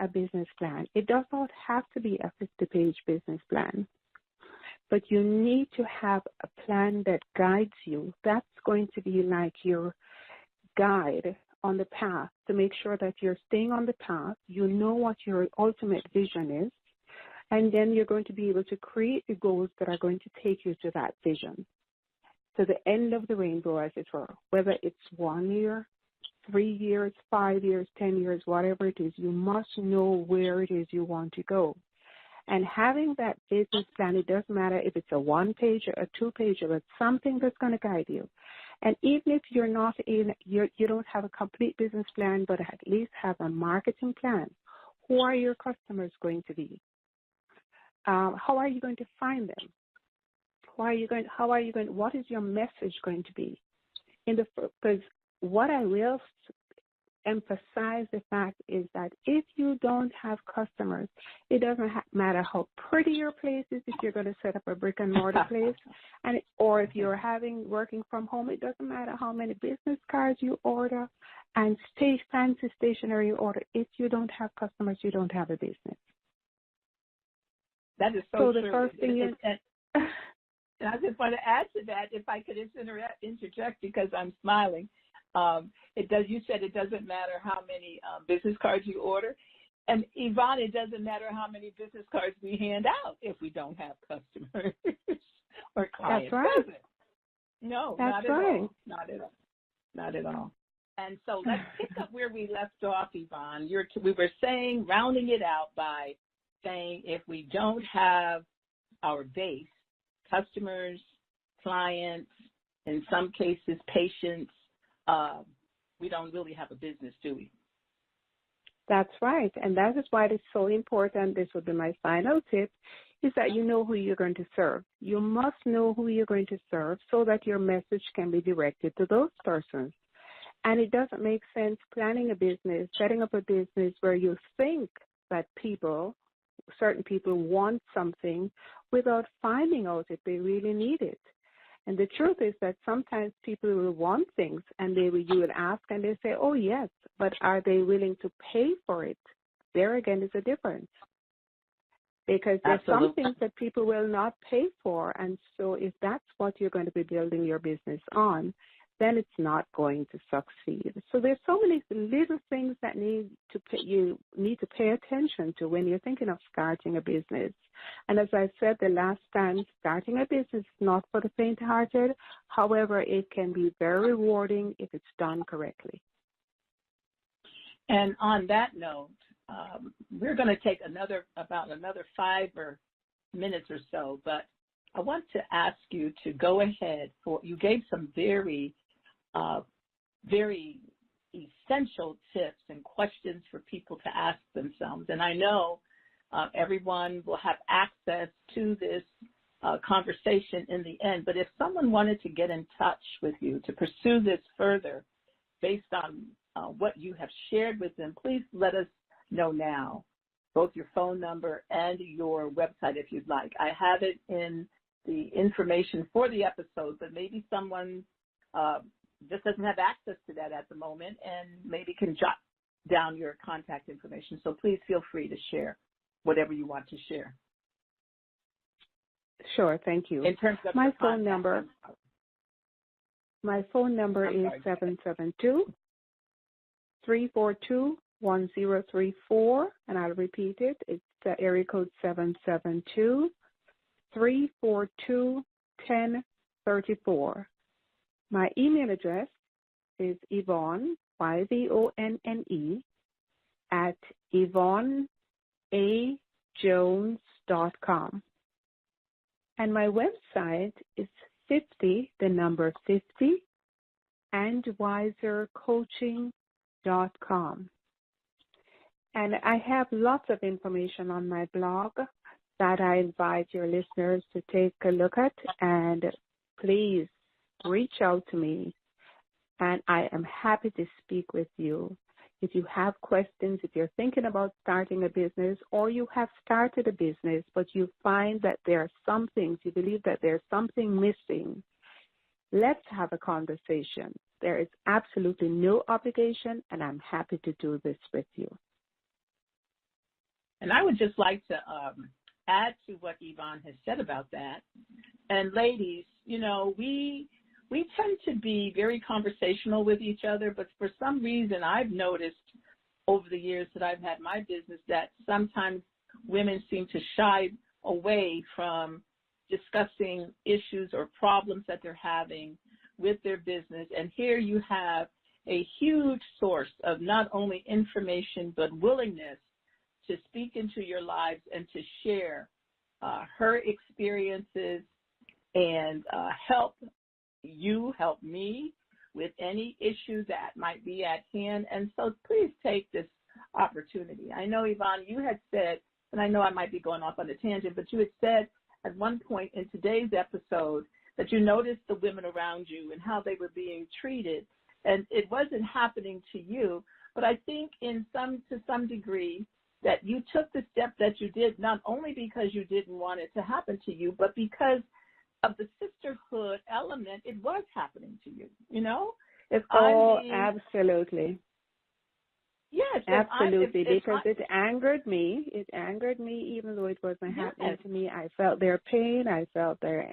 a business plan. It does not have to be a 50-page business plan, but you need to have a plan that guides you. That's going to be like your guide on the path to make sure that you're staying on the path. You know what your ultimate vision is, and then you're going to be able to create the goals that are going to take you to that vision, to the end of the rainbow, as it were, whether it's 1 year, 3 years, 5 years, 10 years, whatever it is. You must know where it is you want to go. And having that business plan, it doesn't matter if it's a 1-page or a 2-page, but something that's going to guide you. And even if you're not you don't have a complete business plan, but at least have a marketing plan. Who are your customers going to be? How are you going to find them? What is your message going to be? Because what I will emphasize the fact is that if you don't have customers, it doesn't matter how pretty your place is. If you're going to set up a brick and mortar place, or if you're working from home, it doesn't matter how many business cards you order and fancy stationery you order. If you don't have customers, you don't have a business. That is so true. The first thing and I just want to add to that, if I could interject because I'm smiling. You said it doesn't matter how many business cards you order. And Yvonne, it doesn't matter how many business cards we hand out if we don't have customers or clients. That's right. No, that's not at right. all. Not at all. And so let's pick up where we left off, Yvonne. We were saying, rounding it out by saying if we don't have our base, customers, clients, in some cases patients, we don't really have a business, do we? That's right. And that is why it's so important. This would be my final tip, is that you know who you're going to serve. You must know who you're going to serve so that your message can be directed to those persons. And it doesn't make sense planning a business, setting up a business where you think that certain people want something without finding out if they really need it. And the truth is that sometimes people will want things and you will ask and they say, oh, yes, but are they willing to pay for it? There again is a difference. Because there's some things that people will not pay for. And so if that's what you're going to be building your business on, then it's not going to succeed. So there's so many little things that you need to pay attention to when you're thinking of starting a business. And as I said the last time, starting a business is not for the faint-hearted. However, it can be very rewarding if it's done correctly. And on that note, we're going to take another 5 minutes or so, but I want to ask you to go ahead. You gave some very essential tips and questions for people to ask themselves. And I know everyone will have access to this conversation in the end. But if someone wanted to get in touch with you to pursue this further based on what you have shared with them, please let us know now, both your phone number and your website if you'd like. I have it in the information for the episode, but maybe someone just doesn't have access to that at the moment and maybe can jot down your contact information. So please feel free to share whatever you want to share. Sure, thank you. In terms of my phone number is 772-342-1034, and I'll repeat it. It's the area code 772-342-1034. My email address is Yvonne, YVONNE, at YvonneAJones.com. And my website is 50, andwisercoaching.com. And I have lots of information on my blog that I invite your listeners to take a look at, and please reach out to me, and I am happy to speak with you. If you have questions, if you're thinking about starting a business, or you have started a business, but you find that there are some things, you believe that there's something missing, let's have a conversation. There is absolutely no obligation, and I'm happy to do this with you. And I would just like to add to what Yvonne has said about that. And ladies, you know, we tend to be very conversational with each other, but for some reason I've noticed over the years that I've had my business that sometimes women seem to shy away from discussing issues or problems that they're having with their business. And here you have a huge source of not only information but willingness to speak into your lives and to share her experiences and help me with any issue that might be at hand. And so please take this opportunity. I know, Yvonne, you had said, and I know I might be going off on a tangent, but you had said at one point in today's episode that you noticed the women around you and how they were being treated. And it wasn't happening to you, but I think to some degree that you took the step that you did, not only because you didn't want it to happen to you, but because of the sisterhood element, it was happening to you, you know? Absolutely. Yes. Absolutely, because it angered me. It angered me even though it wasn't happening to me. I felt their pain. I felt their,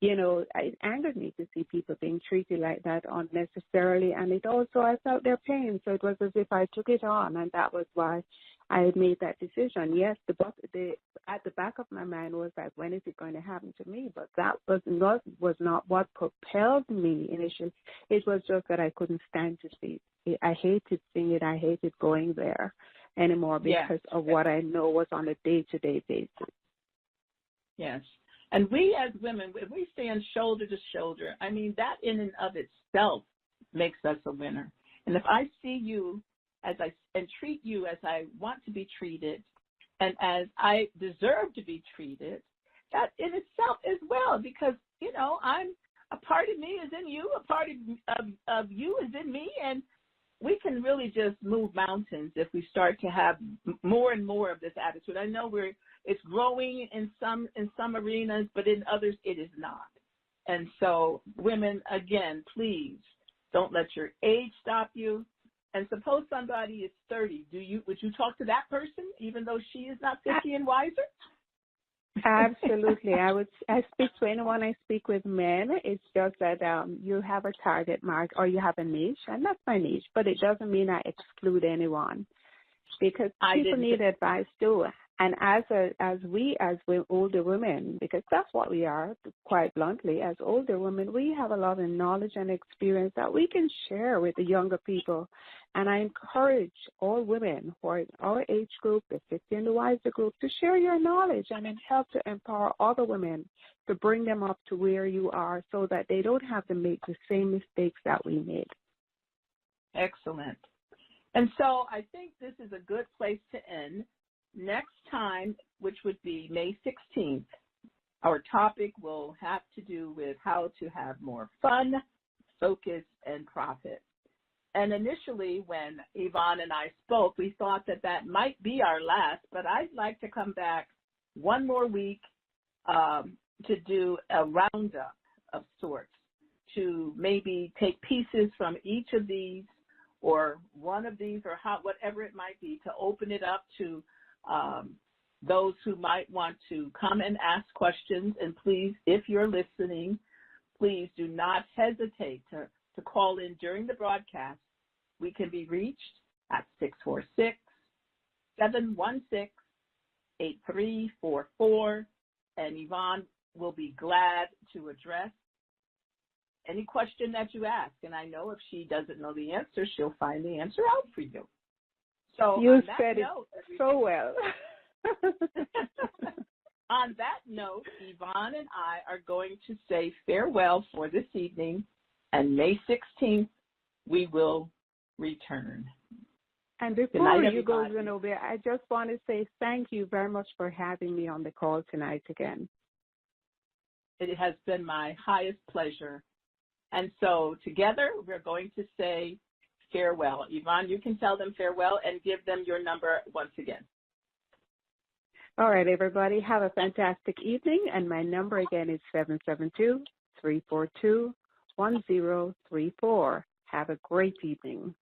you know, it angered me to see people being treated like that unnecessarily. And it also, I felt their pain. So it was as if I took it on, and that was why I had made that decision. Yes, at the back of my mind was like, when is it going to happen to me? But that was not what propelled me initially. It was just that I couldn't stand to see it. I hated seeing it. I hated going there anymore because of what I know was on a day-to-day basis. Yes. And we as women, if we stand shoulder to shoulder, I mean, that in and of itself makes us a winner. And if I see you and treat you as I want to be treated and as I deserve to be treated, that in itself is well, because, you know, a part of me is in you, a part of you is in me, and we can really just move mountains if we start to have more and more of this attitude. I know it's growing in some arenas, but in others it is not. And so, women, again, please don't let your age stop you. And suppose somebody is 30, would you talk to that person even though she is not 50 and wiser? Absolutely. I speak to anyone I speak with men. It's just that you have a target mark or you have a niche, and that's my niche, but it doesn't mean I exclude anyone, because people need advice too. And as older women, because that's what we are, quite bluntly, as older women, we have a lot of knowledge and experience that we can share with the younger people. And I encourage all women who are in our age group, the 50 and the wiser group, to share your knowledge and help to empower other women to bring them up to where you are so that they don't have to make the same mistakes that we made. Excellent. And so I think this is a good place to end. Next time, which would be May 16th, our topic will have to do with how to have more fun, focus, and profit. And initially, when Yvonne and I spoke, we thought that might be our last, but I'd like to come back one more week to do a roundup of sorts, to maybe take pieces from each of these or one of these or whatever it might be, to open it up to those who might want to come and ask questions. And please, if you're listening, please do not hesitate to call in during the broadcast. We can be reached at 646-716-8344, and Yvonne will be glad to address any question that you ask. And I know if she doesn't know the answer, she'll find the answer out for you. So you said it so well. On that note, Yvonne and I are going to say farewell for this evening, and May 16th, we will return. And before you go, Zenobia, I just want to say thank you very much for having me on the call tonight again. It has been my highest pleasure. And so together, we're going to say farewell. Yvonne, you can tell them farewell and give them your number once again. All right, everybody, have a fantastic evening. And my number again is 772-342-1034. Have a great evening.